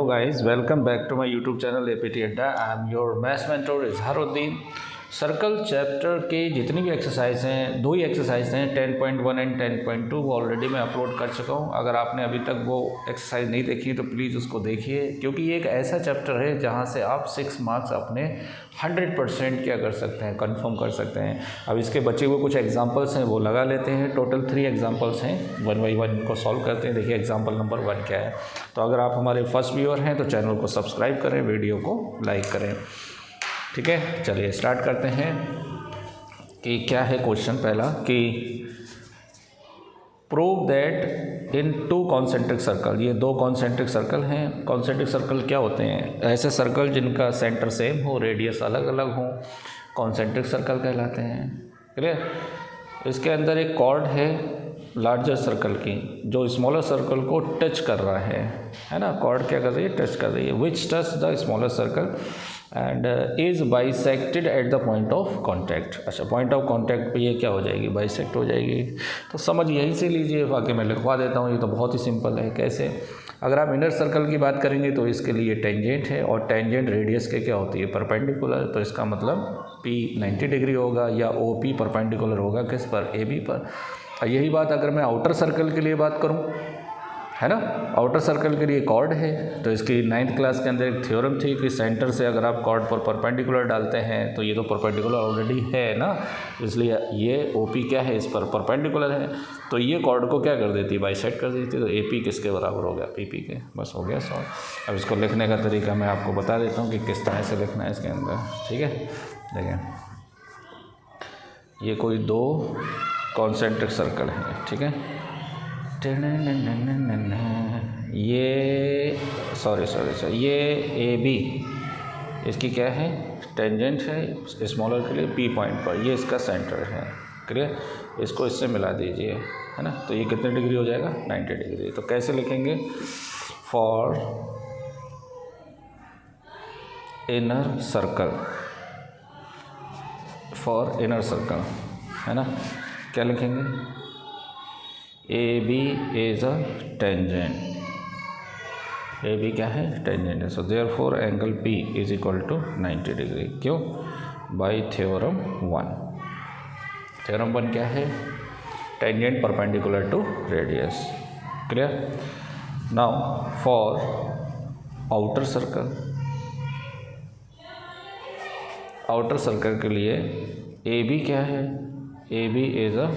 Hello guys, welcome back to my YouTube channel APT Adda. I am your maths mentor Izharuddin. Circle chapter के जितनी भी exercise हैं, दो ही exercise हैं 10.1 and 10.2 वो ऑलरेडी मैं अपलोड कर चुका हूं। अगर आपने अभी तक वो एक्सरसाइज नहीं देखी तो प्लीज़ उसको देखिए, क्योंकि ये एक ऐसा चैप्टर है जहां से आप 6 मार्क्स अपने 100% क्या कर सकते हैं, कंफर्म कर सकते हैं। अब इसके बचे हुए कुछ एग्जांपल्स हैं वो लगा लेते हैं। टोटल 3 एग्जांपल्स हैं, 1 बाई 1 इनको सॉल्व करते हैं। देखिए एग्जाम्पल नंबर 1 क्या है। तो अगर आप हमारे फर्स्ट व्यूअर हैं तो चैनल को सब्सक्राइब करें, वीडियो को लाइक करें, ठीक है। चलिए स्टार्ट करते हैं कि क्या है क्वेश्चन पहला, कि prove that in 2 concentric circle, ये 2 कॉन्सेंट्रिक सर्कल हैं। कॉन्सेंट्रिक सर्कल क्या होते हैं? ऐसे सर्कल जिनका सेंटर सेम हो, रेडियस अलग अलग हो, कॉन्सेंट्रिक सर्कल कहलाते हैं। क्लियर? इसके अंदर एक कॉर्ड है लार्जर सर्कल की जो स्मॉलर सर्कल को टच कर रहा है ना। कॉर्ड क्या कर रही है? टच कर रही है। विच touch the smaller circle and is bisected at the point of contact. अच्छा, पॉइंट ऑफ कॉन्टैक्ट पे ये क्या हो जाएगी? बाइसेक्ट हो जाएगी। तो समझ यहीं से लीजिए, बाकी मैं लिखवा देता हूँ। ये तो बहुत ही सिंपल है। कैसे? अगर आप इनर सर्कल की बात करेंगे तो इसके लिए टेंजेंट है, और टेंजेंट रेडियस के क्या होती है? परपेंडिकुलर। तो इसका मतलब P 90 डिग्री होगा या OP परपेंडिकुलर होगा किस पर? AB पर। यही बात अगर मैं आउटर सर्कल के लिए बात करूं, है ना, आउटर सर्कल के लिए कॉर्ड है, तो इसकी 9th क्लास के अंदर एक थ्योरम थी कि सेंटर से अगर आप कॉर्ड पर परपेंडिकुलर डालते हैं तो ये तो परपेंडिकुलर ऑलरेडी है ना, इसलिए ये OP क्या है? इस पर परपेंडिकुलर है, तो ये कॉर्ड को क्या कर देती? बाइसेक्ट कर देती। तो AP किसके बराबर हो गया? PP के। बस हो गया सॉल्व। अब इसको लिखने का तरीका मैं आपको बता देता हूँ कि किस तरह से लिखना है इसके अंदर, ठीक है। देखिए ये कोई 2 कॉन्सेंट्रिक सर्कल है, ठीक है। ये ये AB इसकी क्या है? टेंजेंट है स्मॉलर के लिए P पॉइंट पर, ये इसका सेंटर है। क्लियर? इसको इससे मिला दीजिए, है ना। तो ये कितने डिग्री हो जाएगा? 90 डिग्री। तो कैसे लिखेंगे? For inner circle, for inner circle, है ना। क्या लिखेंगे? AB is a tangent. AB क्या है? टेंजेंट है। So therefore angle P is equal to 90 degree. क्यों? By theorem 1। थ्योरम 1 क्या है? Tangent perpendicular to radius. Clear? Now for outer circle, outer circle के लिए AB क्या है? AB is a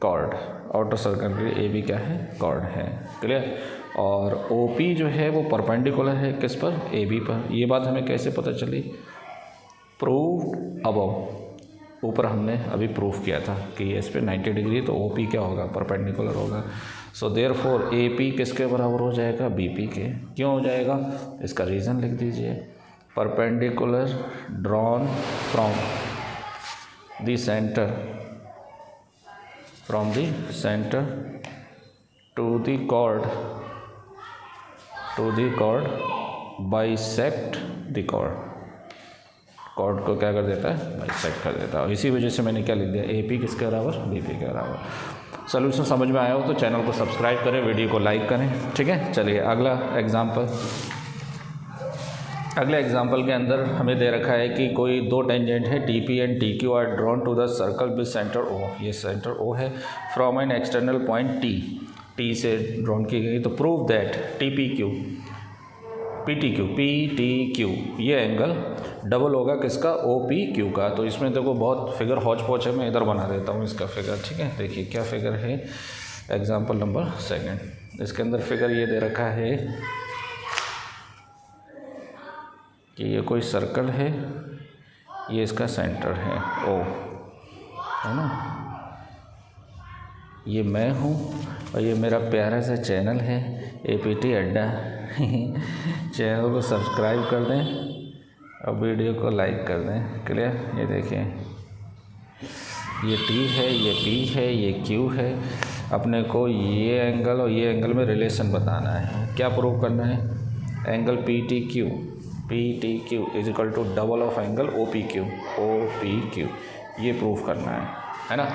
chord. Outer circle के लिए AB क्या है? कॉर्ड है। क्लियर? और OP जो है वो परपेंडिकुलर है किस पर? AB पर। ये बात हमें कैसे पता चली? Proved above. ऊपर हमने अभी प्रूफ किया था कि इस पे 90 डिग्री, तो OP क्या होगा? परपेंडिकुलर होगा। सो देयरफॉर AP किसके बराबर हो जाएगा? BP के। क्यों हो जाएगा? इसका रीज़न लिख दीजिए। Perpendicular drawn from the centre, from the center to the chord bisect the chord को क्या कर देता है? बाइसेक्ट कर देता है। इसी वजह से मैंने क्या लिख दिया? AP किसके बराबर? BP के बराबर। सोल्यूशन समझ में आया हो तो चैनल को सब्सक्राइब करें, वीडियो को लाइक करें, ठीक है। चलिए अगला एग्जाम्पल। अगले एग्जाम्पल के अंदर हमें दे रखा है कि कोई 2 टेंजेंट है TP and TQ are drawn to the circle with centre O। ये सेंटर O है। From an external point T से ड्रॉन की गई। तो प्रूव दैट PTQ ये एंगल डबल होगा किसका? OPQ का। तो इसमें देखो बहुत फिगर हौच पौच है, मैं इधर बना देता हूँ इसका फिगर, ठीक है। देखिए क्या फिगर है, एग्जाम्पल नंबर 2। इसके अंदर फिगर ये दे रखा है कि ये कोई सर्कल है, ये इसका सेंटर है O, है ना। ये मैं हूँ और ये मेरा प्यारा सा चैनल है APT अड्डा। चैनल को सब्सक्राइब कर दें और वीडियो को लाइक कर दें। क्लियर? ये देखिए ये T है, ये P है, ये Q है। अपने को ये एंगल और ये एंगल में रिलेशन बताना है। क्या प्रूव करना है? Angle PTQ is equal to double of angle OPQ। ये प्रूफ करना है। है ना।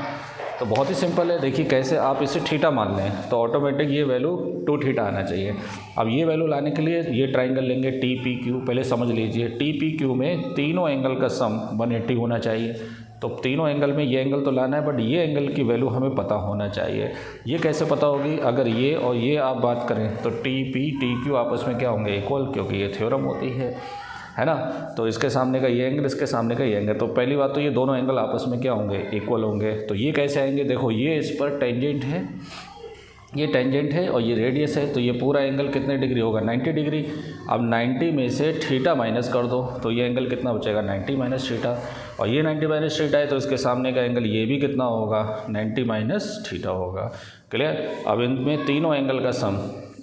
तो बहुत ही सिंपल है, देखिए कैसे आप इसे थीटा मान लें तो ऑटोमेटिक ये वैल्यू 2 थीटा आना चाहिए। अब ये वैल्यू लाने के लिए ये ट्राइंगल लेंगे टी पी क्यू, पहले समझ लीजिए टी पी क्यू में तीनों एंगल का सम 180 होना चाहिए। तो तीनों एंगल में ये एंगल तो लाना है, बट ये एंगल की वैल्यू हमें पता होना चाहिए। ये कैसे पता होगी, अगर ये और ये आप बात करें तो टी पी टी क्यू आपस में क्या होंगे, इक्वल, क्योंकि ये थ्योरम होती है ना। तो इसके सामने का ये एंगल, इसके सामने का ये एंगल, तो पहली बात तो ये दोनों एंगल आपस में क्या होंगे, इक्वल होंगे। तो ये कैसे आएंगे, देखो ये इस पर टेंजेंट है, ये टेंजेंट है और ये रेडियस है, तो ये पूरा एंगल कितने डिग्री होगा, 90 डिग्री। अब 90 में से थीटा माइनस कर दो तो ये एंगल कितना बचेगा, 90 माइनस थीटा, और ये 90 माइनस थीटा है तो इसके सामने का एंगल ये भी कितना होगा, 90 माइनस थीटा होगा। क्लियर। अब इनमें तीनों एंगल का सम,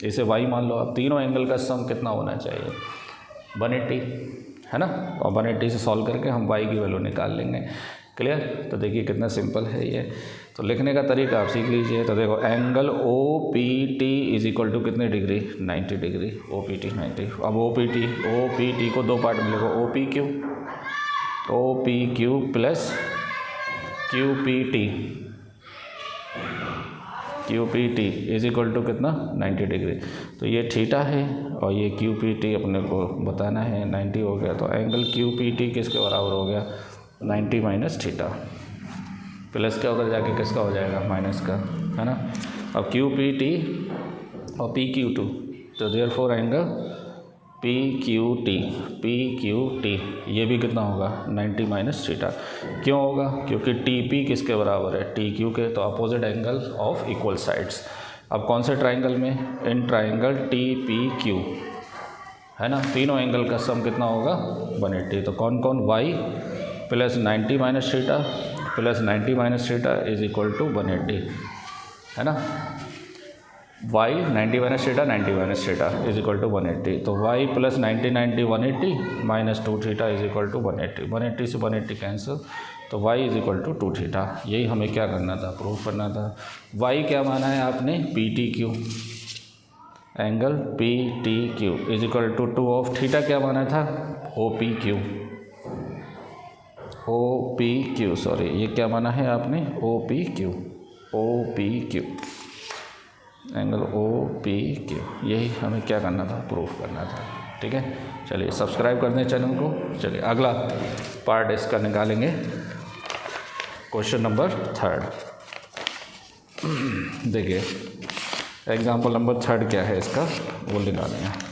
इसे y मान लो, अब तीनों एंगल का सम कितना होना चाहिए, 180, है ना। और 180 से सॉल्व करके हम y की वैल्यू निकाल लेंगे। क्लियर। तो देखिए कितना सिंपल है ये। तो लिखने का तरीका आप सीख लीजिए। तो देखो angle O P T is equal to कितने degree, 90 degree, O P T 90। अब ओ पी टी को 2 पार्ट में लिखो, O P Q plus Q P T is equal to कितना, 90 डिग्री। तो ये थीटा है और ये क्यू पी टी अपने को बताना है, 90 हो गया। तो एंगल क्यू पी टी किसके बराबर हो गया, 90 माइनस थीटा, प्लस क्या होकर जाके किसका हो जाएगा, माइनस का, है ना। अब क्यू पी टी और पी क्यू टू, तो therefore angle P Q T ये भी कितना होगा, 90 माइनस थीटा। क्यों होगा, क्योंकि टी पी किसके बराबर है, टी क्यू के, तो opposite angle of equal sides. अब कौन से ट्राइंगल में, in triangle T P Q, है ना, तीनों एंगल का सम कितना होगा, 180। तो कौन कौन, y plus 90 minus theta plus 90 minus theta is equal to 180, है ना। y 90 minus theta 90 minus theta is equal to 180। तो y plus 90 90 180 minus 2 theta is equal to 180। 180 से 180 कैंसिल, तो y is equal to 2 theta. यही हमें क्या करना था, प्रूव करना था। y क्या माना है आपने, P T Q, angle P T Q is equal to 2 of theta क्या माना था, ओ पी क्यू, सॉरी ये क्या माना है आपने, O P Q, angle O P Q. यही हमें क्या करना था, प्रूफ करना था। ठीक है, चलिए सब्सक्राइब कर दें चैनल को। चलिए अगला पार्ट इसका निकालेंगे, क्वेश्चन नंबर 3। देखिए एग्जाम्पल नंबर 3 क्या है इसका, वो निकालेंगे।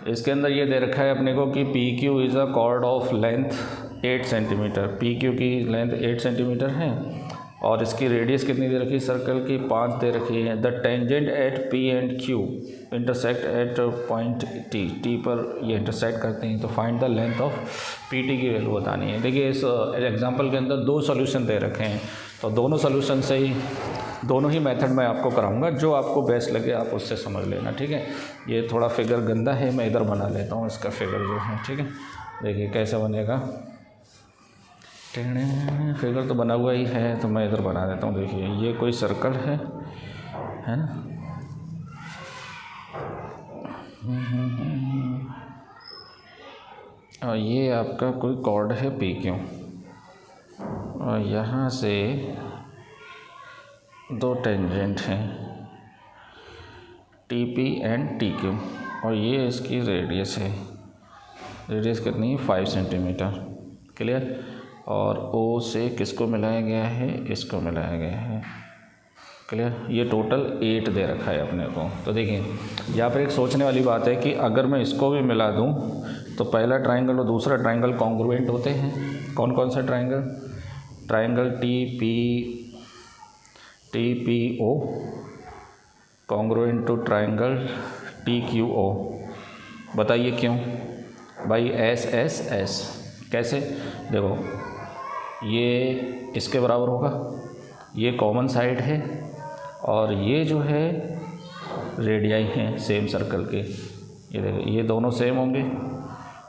इसके अंदर ये दे रखा है अपने को कि P Q is a cord of length 8 centimetre. P Q की लेंथ 8 सेंटीमीटर है और इसकी रेडियस कितनी दे रखी है, सर्कल की 5 दे रखी है। The tangent at P and Q intersect at point T पर ये इंटरसेक्ट करते हैं। तो find the length of P T की वैल्यू बतानी है। देखिए इस एग्जाम्पल के अंदर 2 सोल्यूशन दे रखे हैं, तो दोनों सोल्यूशन से ही, दोनों ही मेथड मैं आपको कराऊंगा, जो आपको बेस्ट लगे आप उससे समझ लेना। ठीक है, ये थोड़ा फिगर गंदा है, मैं इधर बना लेता हूँ इसका फिगर जो है। ठीक है, देखिए कैसे बनेगा, फिगर तो बना हुआ ही है, तो मैं इधर बना देता हूँ। देखिए ये कोई सर्कल है ना, और ये आपका कोई कॉर्ड है पी क्यू, और यहाँ से 2 टेंजेंट हैं T P and T Q, और ये इसकी रेडियस है। रेडियस कितनी है, 5 सेंटीमीटर। क्लियर। और ओ से किसको मिलाया गया है, इसको मिलाया गया है। क्लियर। ये टोटल 8 दे रखा है अपने को। तो देखिए यहाँ पर एक सोचने वाली बात है कि अगर मैं इसको भी मिला दूँ तो पहला ट्राइंगल और दूसरा ट्राइंगल कॉन्ग्रुएंट होते हैं। कौन कौन सा triangle, triangle T P O congruent to triangle T Q O. बताइए क्यों, बाई एस। कैसे, देखो ये इसके बराबर होगा, ये कॉमन साइड है, और ये जो है रेडियाई हैं सेम सर्कल के। ये देखो ये दोनों सेम होंगे,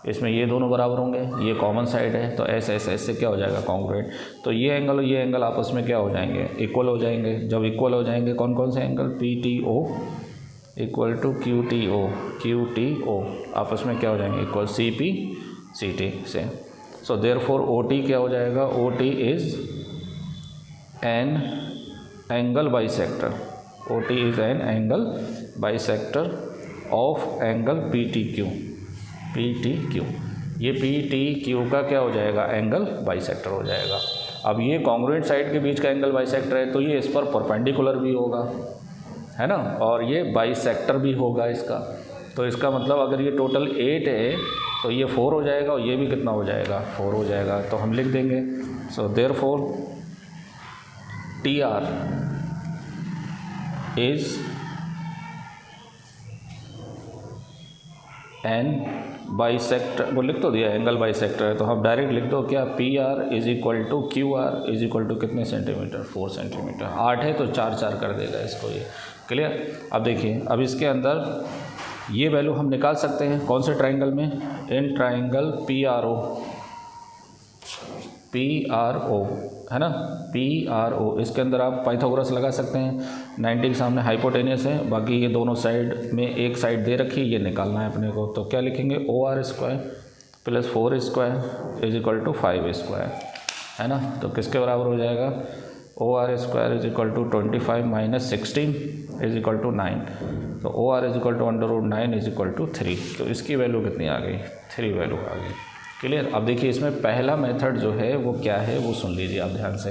इसमें ये दोनों बराबर होंगे, ये कॉमन साइड है, तो एस से क्या हो जाएगा, कॉन्ग्रुएंट। तो ये एंगल और ये एंगल आपस में क्या हो जाएंगे, इक्वल हो जाएंगे। जब इक्वल हो जाएंगे कौन कौन से angle, P T O equal to Q T O आपस में क्या हो जाएंगे, equal C P C T से। सो देयरफॉर ओ टी क्या हो जाएगा, O T is an angle bisector, O T is an angle bisector of angle P T Q, P T Q, ये पी टी क्यू का क्या हो जाएगा, angle bisector हो जाएगा। अब ये कॉन्ग्रुएंट साइड के बीच का एंगल बाइसेक्टर है तो ये इस पर परपेंडिकुलर भी होगा, है ना, और ये बाइसेक्टर भी होगा इसका। तो इसका मतलब अगर ये टोटल 8 है तो ये 4 हो जाएगा और ये भी कितना हो जाएगा, 4 हो जाएगा। तो हम लिख देंगे so therefore T R is an bisector, वो लिख तो दिया एंगल बाइसेक्टर है तो हम डायरेक्ट लिख दो क्या, P R is equal to Q R is equal to कितने सेंटीमीटर, 4 सेंटीमीटर। 8 है तो 4 कर देगा इसको, ये क्लियर। अब देखिए, अब इसके अंदर ये वैल्यू हम निकाल सकते हैं कौन से ट्राइंगल में, in triangle P R O, है ना, पी आर ओ। इसके अंदर आप पाइथागोरस लगा सकते हैं, 90 के सामने हाइपोटेनियस है, बाकी ये दोनों साइड में एक साइड दे रखी है, ये निकालना है अपने को। तो क्या लिखेंगे, O R square plus 4 square is equal to 5 square, है ना। तो किसके बराबर हो जाएगा, O R square is equal to 25 minus 16 is equal to 9। तो O R is equal to √9 is equal to 3। तो इसकी वैल्यू कितनी आ गई, 3 वैल्यू आ गई, क्लियर। अब देखिए इसमें पहला मेथड जो है वो क्या है वो सुन लीजिए आप ध्यान से।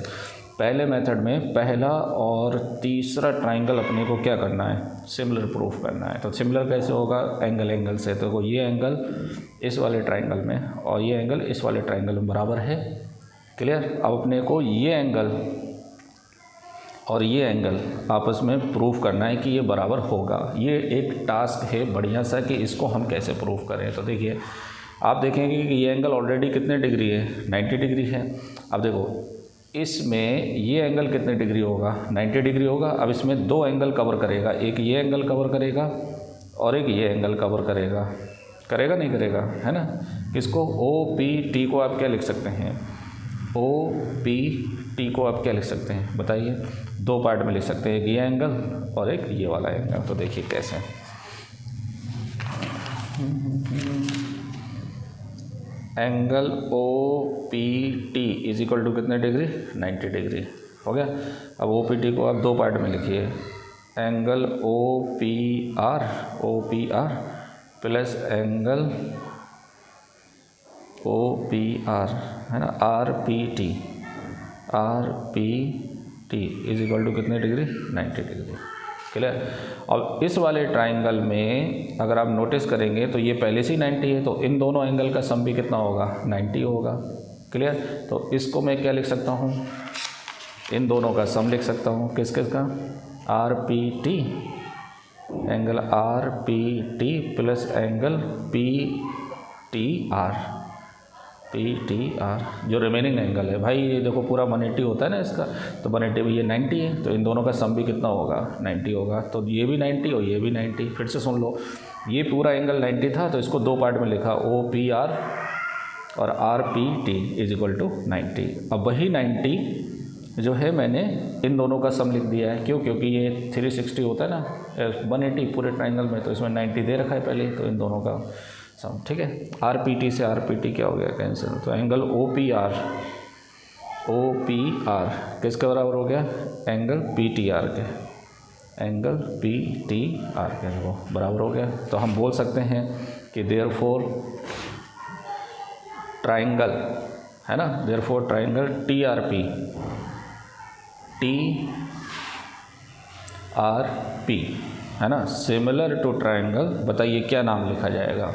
पहले मेथड में पहला और तीसरा ट्राइंगल अपने को क्या करना है, सिमिलर प्रूफ करना है। तो सिमिलर कैसे होगा, एंगल से। तो ये एंगल इस वाले ट्राइंगल में और ये एंगल इस वाले ट्राइंगल में बराबर है, क्लियर। अब अपने को ये एंगल और ये एंगल आपस में प्रूफ करना है कि ये बराबर होगा। ये एक टास्क है बढ़िया सा कि इसको हम कैसे प्रूफ करें। तो देखिए आप देखेंगे कि ये एंगल ऑलरेडी कितने डिग्री है, 90 डिग्री है। अब देखो इसमें ये एंगल कितने डिग्री होगा, 90 डिग्री होगा। अब इसमें 2 एंगल कवर करेगा, एक ये एंगल कवर करेगा और एक ये एंगल कवर करेगा, करेगा नहीं करेगा, है ना। किसको, ओ पी टी को आप क्या लिख सकते हैं, ओ पी टी को आप क्या लिख सकते हैं बताइए, 2 पार्ट में लिख सकते हैं, एक ये एंगल और एक ये वाला एंगल। तो देखिए कैसे, angle O P T is equal to कितने डिग्री, 90 डिग्री हो गया। अब ओ पी टी को आप 2 पार्ट में लिखिए, angle O P R plus angle O P R, है ना, R P T is equal to कितने डिग्री, 90 डिग्री, क्लियर। और इस वाले ट्राइंगल में अगर आप नोटिस करेंगे तो ये पहले से ही 90 है, तो इन दोनों एंगल का सम भी कितना होगा, 90 होगा, क्लियर। तो इसको मैं क्या लिख सकता हूँ, इन दोनों का सम लिख सकता हूँ, किस किस का, are P T, angle are P T plus angle P T R, जो रिमेनिंग एंगल है भाई। ये देखो पूरा 180 होता है ना इसका, तो 180 भी ये 90 है, तो इन दोनों का सम भी कितना होगा, 90 होगा। तो ये भी 90 और ये भी 90। फिर से सुन लो, ये पूरा एंगल 90 था तो इसको 2 पार्ट में लिखा, ओ पी आर और R P T is equal to 90। अब वही 90 जो है मैंने इन दोनों का सम लिख दिया है, क्यों, क्योंकि ये 360 होता है ना 180 पूरे ट्राइंगल में, तो इसमें 90 दे रखा है पहले, तो इन दोनों का सम, ठीक है। आर पी टी से आर पी टी क्या हो गया, कैंसिल। तो एंगल ओ पी आर किसके बराबर हो गया, एंगल पी टी आर के, एंगल पी टी आर के वो बराबर हो गया। तो हम बोल सकते हैं कि देयरफॉर ट्राइंगल, है ना, therefore triangle T R P, है ना, सिमिलर टू ट्राइंगल, बताइए क्या नाम लिखा जाएगा,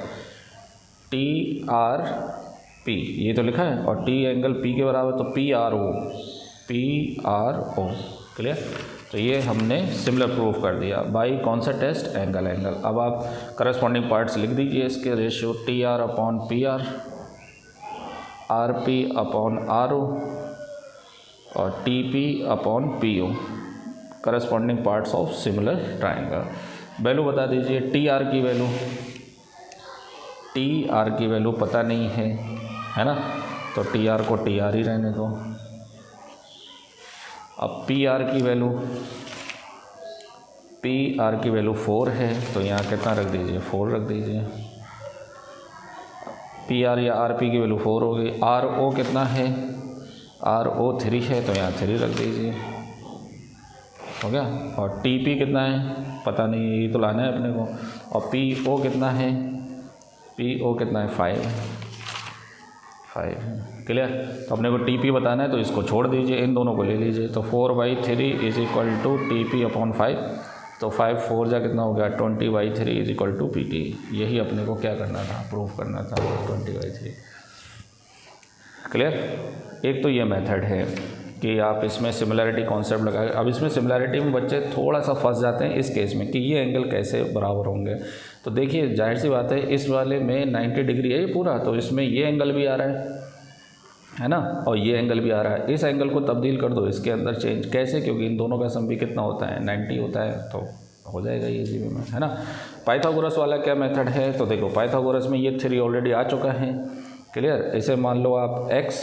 टी आर पी, ये तो लिखा है, और टी एंगल पी के बराबर, तो पी आर ओ, क्लियर। तो ये हमने सिमिलर प्रूफ कर दिया बाई कौन सा टेस्ट, एंगल। अब आप करस्पॉन्डिंग पार्ट्स लिख दीजिए इसके, ratio T R upon P R P upon R O और T P upon P O, corresponding parts of similar triangle. Value बता दीजिए, टी आर की वैल्यू पता नहीं है ना, तो टी आर को टी आर ही रहने दो। अब पी आर की वैल्यू 4 है, तो यहाँ कितना रख दीजिए, 4 रख दीजिए। पी आर या आर पी की वैल्यू 4 होगी। आर ओ कितना है, आर ओ 3 है तो यहाँ 3 रख दीजिए, हो गया। और टी पी कितना है पता नहीं, यही तो लाना है अपने को। और पी ओ कितना है, पी ओ कितना है 5 है, क्लियर। तो अपने को टी पी बताना है तो इसको छोड़ दीजिए, इन दोनों को ले लीजिए। तो 4/3 is equal to T P upon 5, तो 5 4 जा कितना हो गया 20/3 is equal to P T. यही अपने को क्या करना था, प्रूव करना था 20/3, क्लियर। एक तो ये मेथड है कि आप इसमें सिमिलैरिटी कॉन्सेप्ट लगाए। अब इसमें सिमिलैरिटी में बच्चे थोड़ा सा फंस जाते हैं इस केस में कि ये एंगल कैसे बराबर होंगे। तो देखिए जाहिर सी बात है, इस वाले में 90 डिग्री है ये पूरा, तो इसमें ये एंगल भी आ रहा है ना, और ये एंगल भी आ रहा है। इस एंगल को तब्दील कर दो इसके अंदर चेंज, कैसे, क्योंकि इन दोनों का सम भी कितना होता है 90 होता है, तो हो जाएगा ये जी में, है ना। पाइथागोरस वाला क्या मेथड है, तो देखो पाइथागोरस में ये 3 ऑलरेडी आ चुका है, क्लियर। इसे मान लो आप x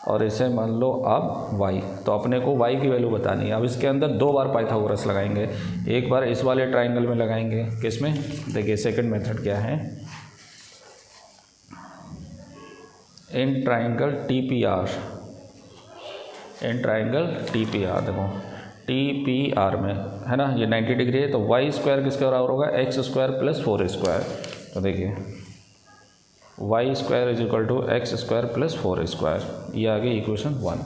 और इसे मान लो आप y, तो अपने को y की वैल्यू बतानी है। अब इसके अंदर 2 बार पाइथागोरस लगाएंगे, एक बार इस वाले ट्राइंगल में लगाएंगे, किस में, देखिए सेकंड मेथड क्या है, in triangle T P R, in triangle T P R, देखो टी पी आर में, है ना, ये 90 डिग्री है, तो वाई स्क्वायर किसके बराबर होगा, एक्स स्क्वायर प्लस 4 स्क्वायर। तो देखिए Y square is equal to X square plus 4 square, ये आ गई इक्वेशन 1।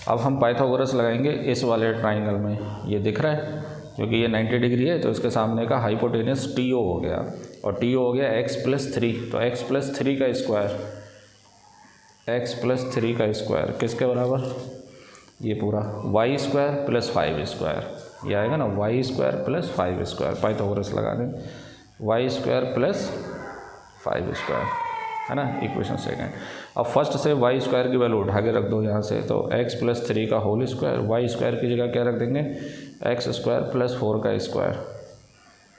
अब हम पाइथागोरस लगाएंगे इस वाले ट्राइंगल में, ये दिख रहा है क्योंकि ये 90 डिग्री है, तो इसके सामने का हाइपोटेनस टी ओ हो गया, और टी ओ हो गया x प्लस 3, तो x प्लस 3 का स्क्वायर, x प्लस 3 का स्क्वायर किसके बराबर, ये पूरा वाई स्क्वायर प्लस 5 स्क्वायर, ये आएगा ना, Y square plus 5 square, Pythagoras लगा दें, वाई स्क्वायर प्लस 5 स्क्वायर, है ना, इक्वेशन सेकेंड। अब फर्स्ट से वाई स्क्वायर की वैल्यू उठा के रख दो यहाँ से, तो x प्लस 3 का होल स्क्वायर, वाई स्क्वायर की जगह क्या रख देंगे, एक्स स्क्वायर प्लस 4 का स्क्वायर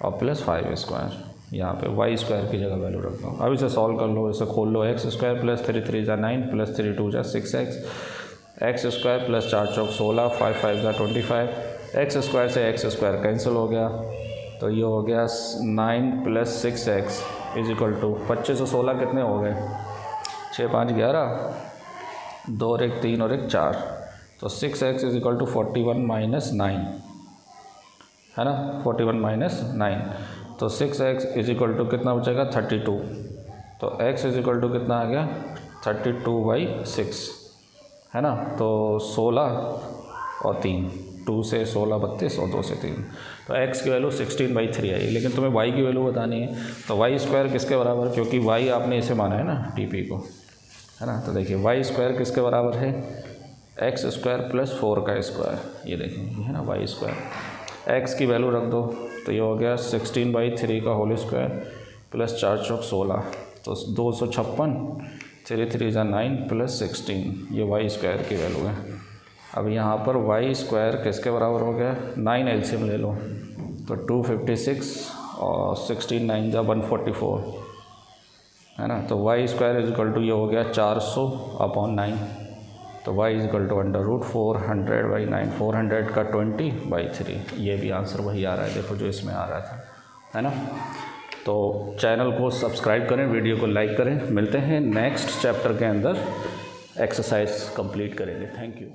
और प्लस 5 स्क्वायर, यहाँ पे वाई स्क्वायर की जगह वैल्यू रख दो। अब इसे सॉल्व कर लो, इसे खोल लो, एक्स स्क्वायर प्लस 3 3 जा 9 प्लस 3 2 जा 6x, एक्स स्क्वायर प्लस 4 चौक 16, 5 5 जा 25, एक्स स्क्वायर से एक्स स्क्वायर कैंसिल हो गया, तो ये हो गया 9 plus 6x is equal to 25 और 16 कितने हो गए, 6 5 11, 2 और 1 3 और 1 4, तो 6x is equal to 41 minus 9, है ना, 41 माइनस 9, तो 6x इज इक्वल टू कितना बचेगा 32, तो x इज इक्वल टू कितना आ गया 32/6, है ना, तो 16 और 3, 2 से 16 32 और 2 से 3, तो x की वैल्यू 16/3 आई। लेकिन तुम्हें y की वैल्यू बतानी है, तो वाई स्क्वायर किसके बराबर, क्योंकि y आपने इसे माना है ना टी को, है ना, तो देखिए वाई स्क्वायर किसके बराबर है, एक्स स्क्वायर प्लस 4 का स्क्वायर, ये देखिए ये है ना वाई स्क्वायर, x की वैल्यू रख दो, तो ये हो गया 16/3 का होल स्क्वायर प्लस 4 चौक 16, तो 256, 3 3 जा 9 प्लस 16, ये वाई स्क्वायर की वैल्यू है। अब यहाँ पर वाई स्क्वायर किसके बराबर हो गया, 9 एलसीएम ले लो, तो 256 और 16 9 जा 144, है ना, तो Y square is equal to ये हो गया 400/9, तो y इज इक्वल टू √400/9, 400 का 20/3, ये भी आंसर वही आ रहा है, देखो जो इसमें आ रहा था, है ना। तो चैनल को सब्सक्राइब करें, वीडियो को लाइक करें, मिलते हैं नेक्स्ट चैप्टर के अंदर, एक्सरसाइज कंप्लीट करेंगे। Thank you.